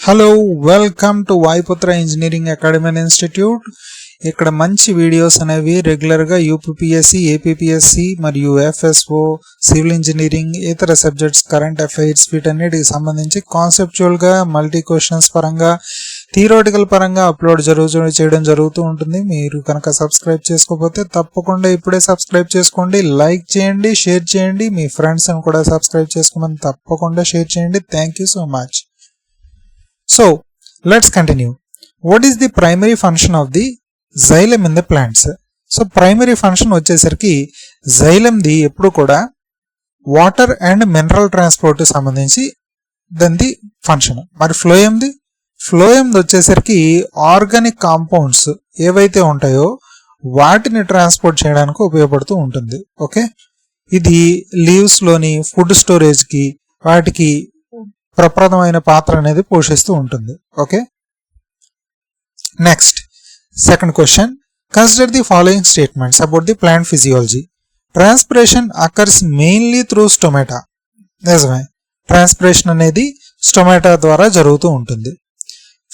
Hello welcome to Vayuputra engineering academy and institute. ఇక్కడ మంచి videos అనేవి రెగ్యులర్గా యూపీపీఎస్సీ, ఏపీపీఎస్సీ మరియు ఎఫ్ఎస్ఓ, సివిల్ ఇంజనీరింగ్, ఇతర సబ్జెక్ట్స్, కరెంట్ అఫైర్స్ వీటన్నిటికి సంబంధించి కాన్సెప్చువల్గా మల్టీ క్వశ్చన్స్ పరంగా, థియరిటికల్ పరంగా అప్లోడ్ చేయడం జరుగుతూ ఉంటుంది. మీరు కనుక సబ్స్క్రైబ్ చేసుకోకపోతే తప్పకుండా ఇప్పుడే సబ్స్క్రైబ్ చేసుకోండి, లైక్ చేయండి, షేర్ చేయండి, మీ ఫ్రెండ్స్ని కూడా సబ్స్క్రైబ్ చేసుకోమని తప్పకుండా షేర్ చేయండి. Thank you so much. So let's continue. What is the primary function of the xylem in the plants? So primary function వచ్చేసరికి xylem ది ఎప్పుడు కూడా వాటర్ అండ్ మినరల్ ట్రాన్స్పోర్ట్ సంబంధించి దాని ఫంక్షన్. మరి ఫ్లోయం వచ్చేసరికి ఆర్గానిక్ కాంపౌండ్స్ ఏవైతే ఉంటాయో వాటిని ట్రాన్స్పోర్ట్ చేయడానికి ఉపయోగపడుతూ ఉంటుంది. ఓకే, ఇది లీవ్స్ లోని ఫుడ్ స్టోరేజ్ కి వాటికి ప్రప్రదమైన పాత్ర అనేది పోషిస్తూ ఉంటుంది. Okay, next second question. Consider the following statements about the plant physiology. Transpiration occurs mainly through stomata. నిజమే, ట్రాన్స్పిరేషన్ అనేది స్టొమాటా ద్వారా జరుగుతూ ఉంటుంది.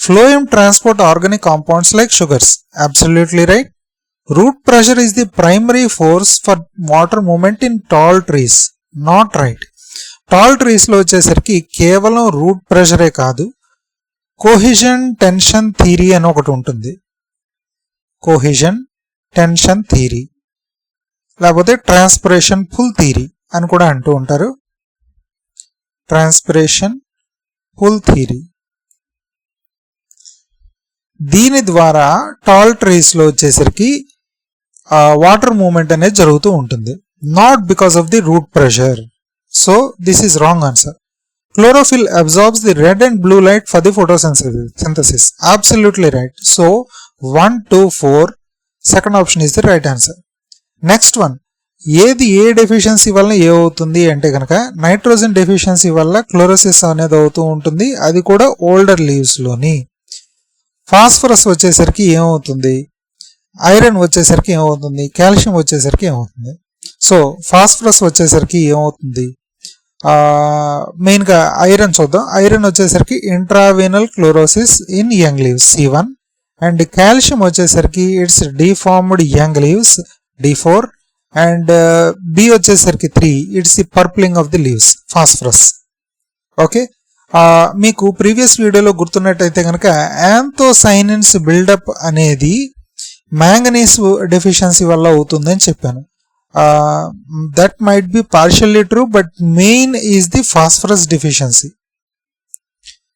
Phloem transport organic compounds like sugars. Absolutely right. Root pressure is the primary force for water movement in tall trees. Not right. Tall trees లో వచ్చేసరికి కేవలం route ప్రెషరే కాదు, కోహిజన్ tension theory అని ఒకటి ఉంటుంది. కోహిజన్ టెన్షన్ థియరీ లేకపోతే ట్రాన్స్పిరేషన్ పుల్ థియరీ అని కూడా అంటూ ఉంటారు. ట్రాన్స్పిరేషన్ పుల్ థియరీ, దీని ద్వారా టాల్ ట్రీస్ లో వచ్చేసరికి వాటర్ మూవ్మెంట్ అనేది జరుగుతూ ఉంటుంది. Not because of the root pressure. So this is wrong answer. Chlorophyll absorbs the red and blue light for the photosynthesis. Absolutely right. So 1, 2, 4 second option is the right answer. Next one. ఏది ఏ deficiency వల్ల ఏమవుతుంది అంటే కనుక nitrogen deficiency వల్ల chlorosis అనేది అవుతూ ఉంటుంది. అది కూడా ఓల్డర్ లీవ్స్ లోని. ఫాస్ఫరస్ వచ్చేసరికి ఏమవుతుంది, ఐరన్ వచ్చేసరికి ఏమవుతుంది, కాల్షియం వచ్చేసరికి ఏమవుతుంది. సో ఫాస్ఫరస్ వచ్చేసరికి ఏమవుతుంది, మెయిన్ గా ఐరన్ చూద్దాం. ఐరన్ వచ్చేసరికి interveinal chlorosis in young leaves C1, and calcium వచ్చేసరికి it's deformed young leaves D4, and B వచ్చేసరికి 3 it's the purpling of the leaves phosphorus. Okay, మీకు ప్రీవియస్ వీడియోలో గుర్తున్నట్టయితే కనుక యాంథోసైనిన్స్ బిల్డప్ అనేది మ్యాంగనీస్ డెఫిషియన్సీ వల్ల అవుతుందని చెప్పాను. That might be partially true, but main is the phosphorus deficiency.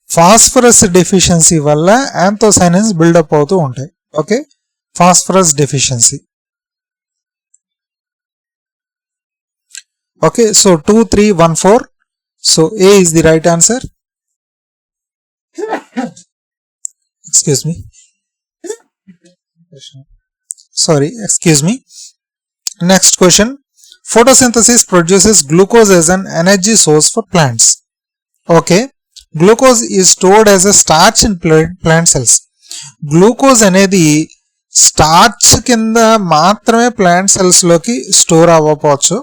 Phosphorus deficiency వల్ల యాంథోసైనిన్స్ బిల్డప్ అవుతూ ఉంటాయి. Okay, phosphorus deficiency. Okay, so 2, 3, 1, 4. So A is the right answer. Excuse me. Sorry, excuse me. Next question. Photosynthesis produces glucose as an energy source for plants. Okay, glucose is stored as a starch in plant cells. Glucose అనేది starch కింద మాత్రమే plant cells లోకి store అవ్వకపోవచ్చు,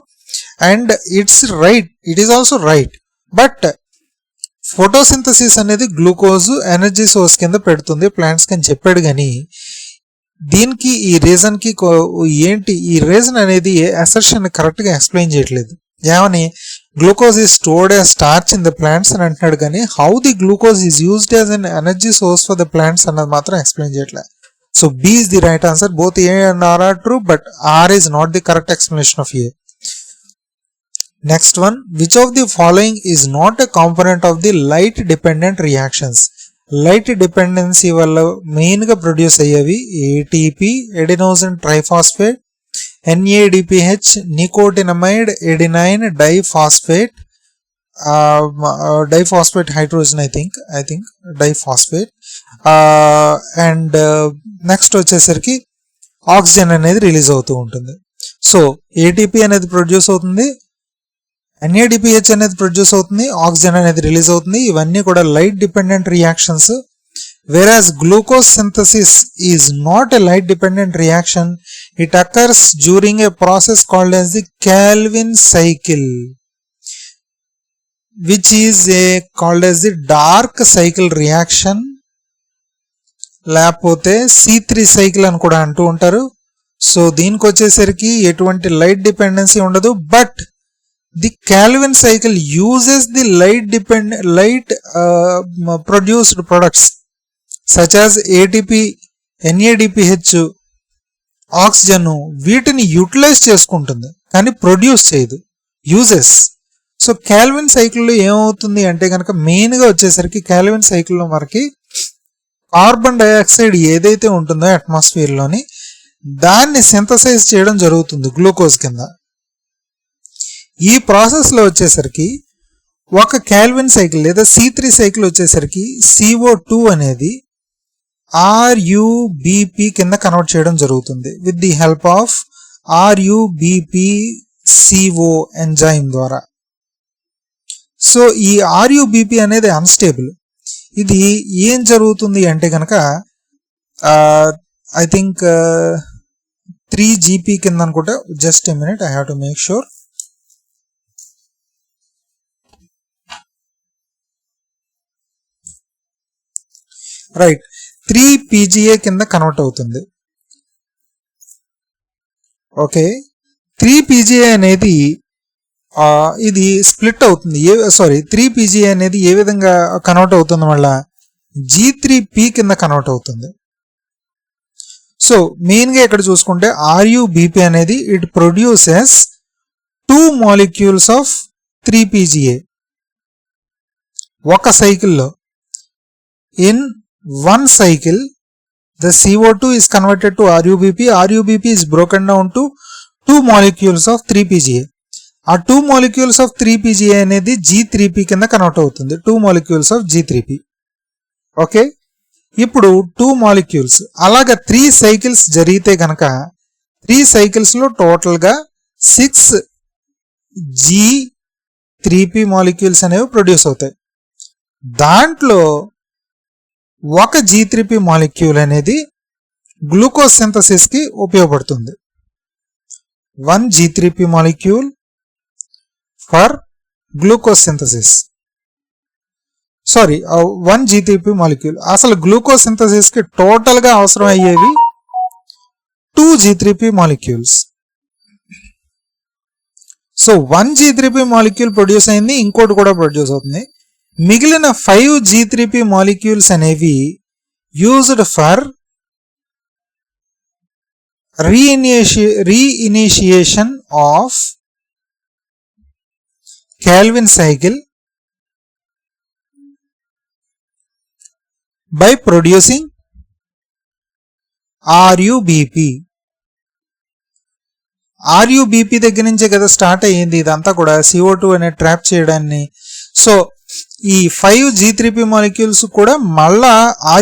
and it's right, it is also right. But photosynthesis అనేది glucose energy source కింద పెడుతుంది plants అని చెప్పాడు. కానీ దీనికి ఈ రీజన్ కి ఏంటి, ఈ రీజన్ అనేది అసర్షన్ కరెక్ట్ గా ఎక్స్ప్లెయిన్ చేయట్లేదు. ఏమని glucose is stored as starch in the plants అని అంటున్నాడు, కానీ how the glucose is used as an energy source for the plants అన్నది మాత్రం ఎక్స్ప్లెయిన్ చేయట్లేదు. So B is the right answer. Both A and R are true, but R is not the correct explanation of A. Next one. Which of the following is not a component of the light dependent reactions. Light dependency వల్ల main గా produce అయ్యేవి ATP, adenosine triphosphate, NADPH, nicotinamide, adenine diphosphate, diphosphate hydrogen, I think diphosphate, and next వచ్చేసరికి oxygen అనేది release అవుతూ ఉంటుంది. So ATP అనేది produce అవుతుంది, NADPH అనేది ప్రొడ్యూస్ అవుతుంది, ఆక్సిజన్ అనేది రిలీజ్ అవుతుంది. ఇవన్నీ కూడా light dependent reactions. whereas glucose synthesis is not a light dependent reaction. It occurs during a process called as the Calvin cycle. Which is called as the dark cycle reaction, లేకపోతే C3 cycle అని కూడా అంటూ ఉంటారు. So దీనికి వచ్చేసరికి ఎటువంటి light dependency ఉండదు, but the Calvin cycle uses the light produced products such as ATP, NADPH, oxygen వీటిని యూటిలైజ్ చేసుకుంటుంది కానీ ప్రొడ్యూస్ చేయదు, యూజెస్. సో కాల్విన్ సైకిల్లో ఏమవుతుంది అంటే కనుక మెయిన్గా వచ్చేసరికి కాల్విన్ సైకిల్లో మనకి కార్బన్ డైఆక్సైడ్ ఏదైతే ఉంటుందో అట్మాస్ఫియర్లోని దాన్ని సింథసైజ్ చేయడం జరుగుతుంది గ్లూకోజ్ కింద. ఈ ప్రాసెస్లో వచ్చేసరికి ఒక కాల్విన్ సైకిల్ లేదా C3 సైకిల్ వచ్చేసరికి CO2 అనేది RUBP కింద కన్వర్ట్ చేయడం జరుగుతుంది with the help of RUBP-CO enzyme ద్వారా. సో ఈ RUBP అనేది అన్స్టేబుల్. ఇది ఏం జరుగుతుంది అంటే కనుక ఐ థింక్ 3GP కింద అనుకుంటా. Just a minute, I have to make sure. Right, 3PGA కింద కన్వర్ట్ అవుతుంది. ఓకే, 3PGA అనేది ఇది స్ప్లిట్ అవుతుంది. 3PGA అనేది ఏ విధంగా కన్వర్ట్ అవుతుంది, మళ్ళా G3P కింద కన్వర్ట్ అవుతుంది. సో మెయిన్గా ఇక్కడ చూసుకుంటే RUBP అనేది it produces 2 molecules of 3PGA ఒక సైకిల్లో. In one cycle the CO2 is converted to RUBP. RUBP is broken down to 2 molecules of 3PGA. ఆ 2 molecules of 3PGA అనేది G3P కింద కన్వర్ట్ అవుతుంది, 2 molecules of G3P. ఓకే, ఇప్పుడు 2 molecules అలాగా 3 cycles జరిగితే కనుక 3 cycles లో టోటల్గా 6 G3P molecules అనేవి ప్రొడ్యూస్ అవుతాయి. దాంట్లో ఒక G3P మాలిక్యూల్ అనేది గ్లూకోజ్ సింథసిస్ కి ఉపయోగపడుతుంది. 1 G3P molecule for glucose synthesis. 1 G3P molecule. అసలు గ్లూకోజ్ సింథసిస్ కి టోటల్ గా అవసరం అయ్యేవి 2 G3P molecules. So 1 G3P molecule produce అయింది, ఇంకోటి కూడా ప్రొడ్యూస్ అవుతుంది. మిగిలిన 5 G3P మాలిక్యూల్స్ అనేవి used for reinitiation of Calvin cycle by producing RUBP. RUBP దగ్గర నుంచే కదా స్టార్ట్ అయ్యింది ఇదంతా కూడా, CO2 అనే ట్రాప్ చేయడాన్ని. సో ఈ 5 G3P మాలిక్యూల్స్ కూడా మళ్ళా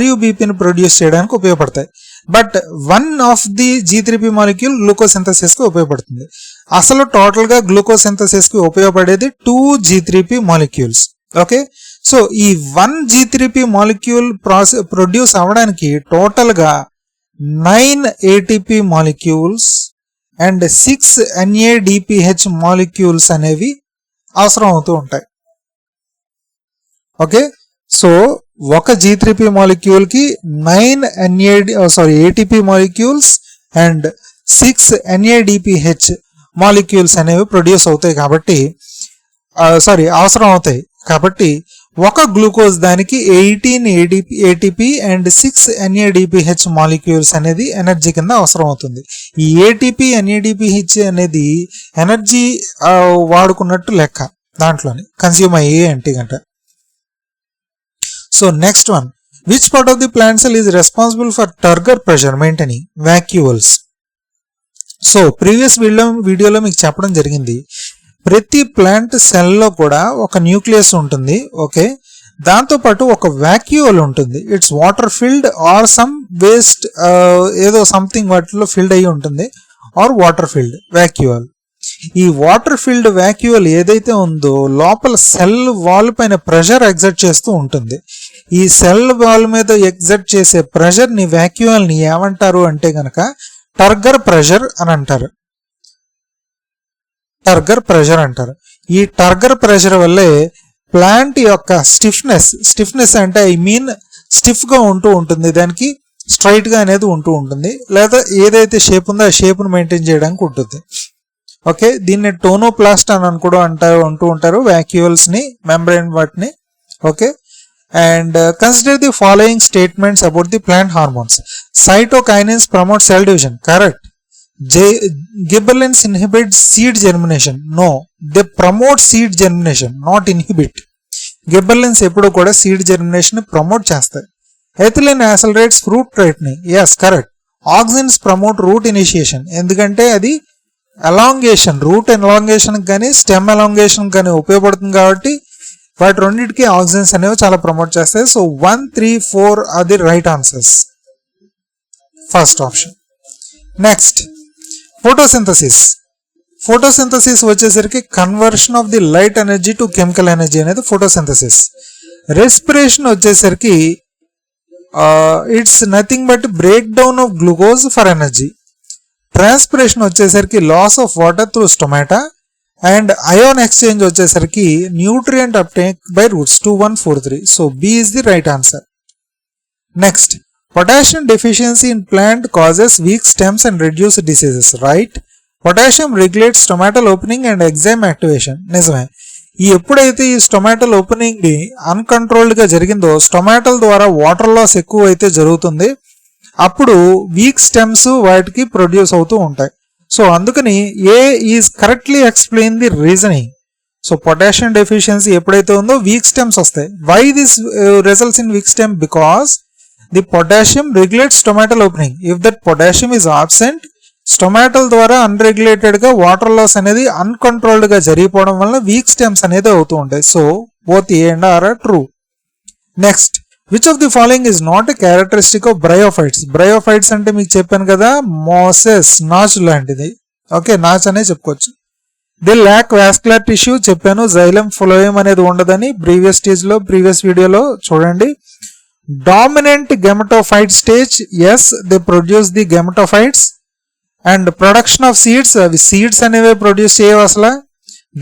RUBPని ప్రొడ్యూస్ చేయడానికి ఉపయోగపడతాయి. But 1 of the G3P molecule glucose synthesis కి ఉపయోగపడుతుంది. అసలు టోటల్ గా గ్లూకోజ్ సింథసిస్ కి ఉపయోగపడేది 2 G3P మాలిక్యూల్స్. ఓకే, సో ఈ 1 G3P మాలిక్యూల్ ప్రొడ్యూస్ అవ్వడానికి టోటల్ గా 9 ATP molecules and 6 NADPH molecules అనేవి అవసరం అవుతూ ఉంటాయి. ఓకే, సో ఒక G3P మాలిక్యూల్ కి 9 ATP molecules and 6 NADPH molecules అనేవి ప్రొడ్యూస్ అవుతాయి కాబట్టి అవసరం అవుతాయి. కాబట్టి ఒక గ్లూకోజ్ దానికి 18 ATP అండ్ 6 NADPH మాలిక్యూల్స్ అనేది ఎనర్జీ కింద అవసరం అవుతుంది. ఈ ATP NADPH అనేది ఎనర్జీ వాడుకున్నట్టు లెక్క, దాంట్లోని కన్స్యూమ్ అయ్యే అంటే గంట. So next one, which part of the plant cell is responsible for turgor pressure maintaining vacuoles? So previous వీడియోలో మీకు చెప్పడం జరిగింది, ప్రతి ప్లాంట్ సెల్లో కూడా ఒక న్యూక్లియస్ ఉంటుంది. ఓకే, దాంతోపాటు ఒక వాక్యూల్ ఉంటుంది. It's water filled or some waste ఏదో సంథింగ్ వాటిలో ఫిల్డ్ అయ్యి ఉంటుంది, ఆర్ వాటర్ ఫిల్డ్ వాక్యూల్. ఈ వాటర్ ఫిల్డ్ వాక్యూల్ ఏదైతే ఉందో లోపల సెల్ వాల్ పైన ప్రెషర్ ఎగ్జర్ట్ చేస్తూ ఉంటుంది. ఈ సెల్ వాల్ మీద ఎగ్జర్ట్ చేసే ప్రెషర్ ని వాక్యూల్ ని ఏమంటారు అంటే గనక టర్గర్ ప్రెషర్ అని అంటారు. టర్గర్ ప్రెషర్ అంటారు. ఈ టర్గర్ ప్రెషర్ వల్లే ప్లాంట్ యొక్క స్టిఫ్నెస్ అంటే ఐ మీన్ స్టిఫ్ గా ఉంటూ ఉంటుంది, దానికి స్ట్రైట్ గా అనేది ఉంటూ ఉంటుంది, లేదా ఏదైతే షేప్ ఉందో ఆ షేప్ ను మెయింటైన్ చేయడానికి ఉంటుంది. ఓకే, దీన్ని టోనోప్లాస్ట్ అని కూడా అంటూ ఉంటారు వాక్యూల్స్ ని, మెంబ్రెయిన్ వాటిని. Okay, and consider the following statements about the plant hormones. Cytokinins promote cell division, correct. Gibberellins inhibit seed germination, no, they promote seed germination, not inhibit. Gibberellins ఎప్పుడు కూడా seed germination promote చేస్తాయి. Ethylene accelerates fruit ripening, yes, correct. Auxins promote root initiation, ఎందుకంటే అది elongation, root elongation కానీ stem elongation కానీ ఉపయోగపడుతుంది కాబట్టి వాటి రెండింటికి ఆక్సిజన్స్ అనేవి చాలా ప్రమోట్ చేస్తాయి. So 1, 3, 4 are the right answers, first option. Next photosynthesis వచ్చేసరికి conversion of the light energy to chemical energy అనేది ఫోటోసింథసిస్. రెస్పిరేషన్ వచ్చేసరికి it's nothing but break down of glucose for energy. Transpiration వచ్చేసరికి loss of water through stomata. And ion exchange వచ్చేసరికి nutrient uptake by roots 2143. So B is the right answer. Next, potassium deficiency in plant causes weak stems and reduce diseases, right. Potassium regulates stomatal opening and enzyme activation, నిజమే. ఎప్పుడైతే ఈ stomatal opening ని uncontrolled గా జరిగిందో stomatal ద్వారా water loss ఎక్కువ అయితే జరుగుతుంది, అప్పుడు వీక్ స్టెమ్స్ వాటికి ప్రొడ్యూస్ అవుతూ ఉంటాయి. సో అందుకని A is correctly explain the reasoning. So potassium deficiency ఎప్పుడైతే ఉందో వీక్ స్టెమ్స్ వస్తాయి. Why this results in weak stem? Because the potassium regulates stomatal opening. If that potassium is absent, stomatal ద్వారా unregulated గా water loss అనేది uncontrolled గా జరిగిపోవడం వల్ల weak stems అనేది అవుతూ ఉంటాయి. So both A and R true. Next, which of the following is not a characteristic of bryophytes? Bryophytes అంటే మీకు చెప్పాను కదా, మోసెస్, నాచు లాంటిది. ఓకే, నాచ్ అనే చెప్పుకోవచ్చు. ది ల్యాక్ వాస్కులర్ టిష్యూ చెప్పాను, జైలం ఫ్లోయం అనేది ఉండదని ప్రీవియస్ వీడియోలో చూడండి. Dominant gametophyte stage, yes they produce the gametophytes. And production of seeds, అవి సీడ్స్ అనేవి ప్రొడ్యూస్ చేయవు, అసలు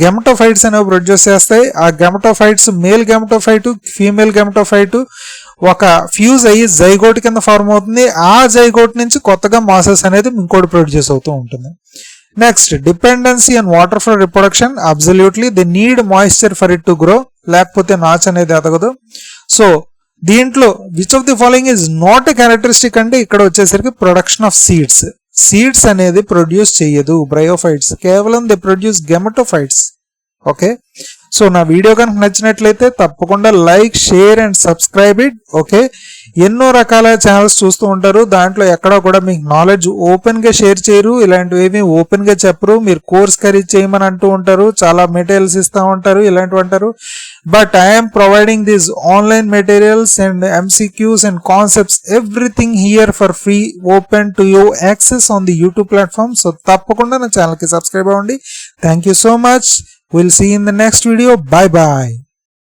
గెమటోఫైట్స్ అనేవి ప్రొడ్యూస్ చేస్తాయి. ఆ గెమటోఫైట్స్ మేల్ గెమటోఫైట్, ఫీమేల్ గెమటోఫైట్ ఒక ఫ్యూజ్ అయ్యి జైగోట్ కింద ఫార్మ్ అవుతుంది. ఆ జైగోట్ నుంచి కొత్తగా మాసెస్ అనేది ఇంకోటి ప్రొడ్యూస్ అవుతూ ఉంటుంది. Next, dependency on water for reproduction, absolutely they need moisture for it to grow, లేకపోతే నాచ్ అనేది ఎదగదు. సో దీంట్లో which of the following is not a characteristic అంటే ఇక్కడ వచ్చేసరికి ప్రొడక్షన్ ఆఫ్ సీడ్స్ అనేది ప్రొడ్యూస్ చేయదు బ్రయోఫైట్స్, కేవలం దే ప్రొడ్యూస్ గెమటోఫైట్స్. ఓకే, సో నా వీడియో కనుక నచ్చినట్లయితే తప్పకుండా like, share and subscribe it. Okay, ఎన్నో రకాల ఛానల్స్ చూస్తూ ఉంటారు, దాంట్లో ఎక్కడా కూడా మీకు నాలెడ్జ్ ఓపెన్ గా షేర్ చేయరు, ఇలాంటివి ఏమి ఓపెన్ గా చెప్పరు. మీరు కోర్స్ ఖరీదు చేయమని అంటూ ఉంటారు, చాలా మెటీరియల్స్ ఇస్తూ ఉంటారు, ఇలాంటివి అంటారు. But I am providing these online materials and MCQs and concepts, everything here for free, open to you access on the YouTube platform. So tappakunda na channel ki subscribe avandi. Thank you so much. We'll see you in the next video. Bye bye.